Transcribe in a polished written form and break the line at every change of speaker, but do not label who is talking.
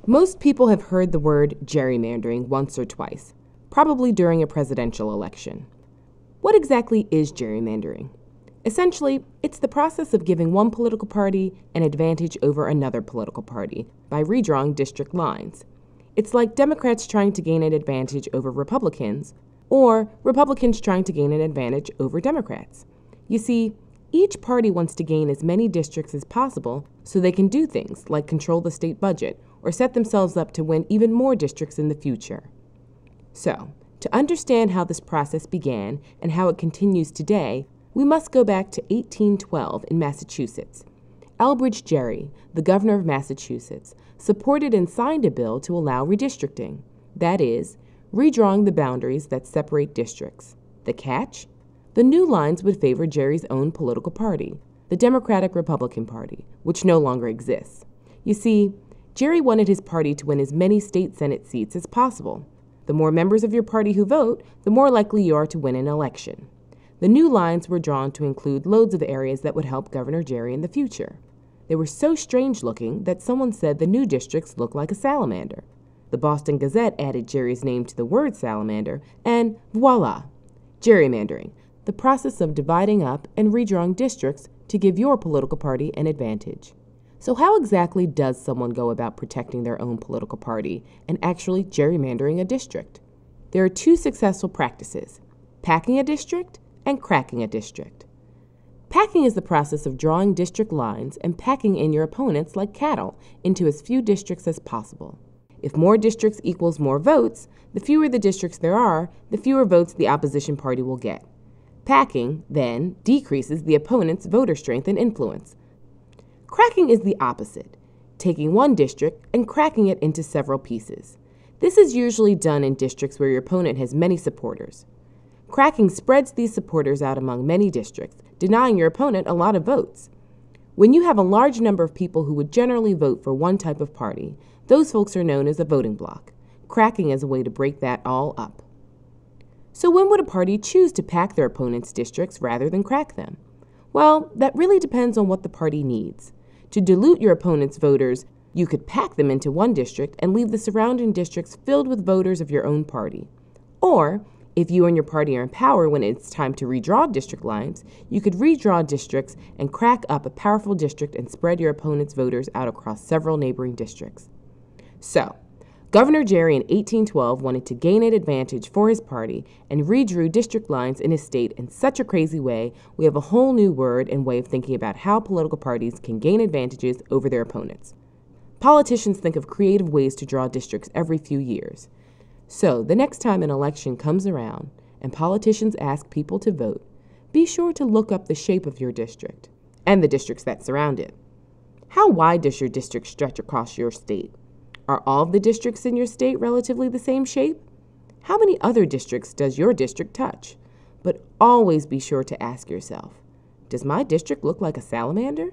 Most people have heard the word gerrymandering once or twice, probably during a presidential election. What exactly is gerrymandering? Essentially, it's the process of giving one political party an advantage over another political party by redrawing district lines. It's like Democrats trying to gain an advantage over Republicans, or Republicans trying to gain an advantage over Democrats. You see, each party wants to gain as many districts as possible so they can do things like control the state budget or set themselves up to win even more districts in the future. So, to understand how this process began and how it continues today, we must go back to 1812 in Massachusetts. Elbridge Gerry, the governor of Massachusetts, supported and signed a bill to allow redistricting. That is, redrawing the boundaries that separate districts. The catch? The new lines would favor Gerry's own political party, the Democratic-Republican Party, which no longer exists. You see, Gerry wanted his party to win as many state Senate seats as possible. The more members of your party who vote, the more likely you are to win an election. The new lines were drawn to include loads of areas that would help Governor Gerry in the future. They were so strange-looking that someone said the new districts looked like a salamander. The Boston Gazette added Gerry's name to the word salamander, and voila! Gerrymandering, the process of dividing up and redrawing districts to give your political party an advantage. So how exactly does someone go about protecting their own political party and actually gerrymandering a district? There are two successful practices: packing a district and cracking a district. Packing is the process of drawing district lines and packing in your opponents like cattle into as few districts as possible. If more districts equals more votes, the fewer the districts there are, the fewer votes the opposition party will get. Packing, then, decreases the opponent's voter strength and influence. Cracking is the opposite, taking one district and cracking it into several pieces. This is usually done in districts where your opponent has many supporters. Cracking spreads these supporters out among many districts, denying your opponent a lot of votes. When you have a large number of people who would generally vote for one type of party, those folks are known as a voting bloc. Cracking is a way to break that all up. So when would a party choose to pack their opponent's districts rather than crack them? Well, that really depends on what the party needs. To dilute your opponent's voters, you could pack them into one district and leave the surrounding districts filled with voters of your own party. Or, if you and your party are in power when it's time to redraw district lines, you could redraw districts and crack up a powerful district and spread your opponent's voters out across several neighboring districts. So, Governor Gerry in 1812 wanted to gain an advantage for his party and redrew district lines in his state in such a crazy way, we have a whole new word and way of thinking about how political parties can gain advantages over their opponents. Politicians think of creative ways to draw districts every few years. So, the next time an election comes around and politicians ask people to vote, be sure to look up the shape of your district and the districts that surround it. How wide does your district stretch across your state? Are all of the districts in your state relatively the same shape? How many other districts does your district touch? But always be sure to ask yourself, does my district look like a salamander?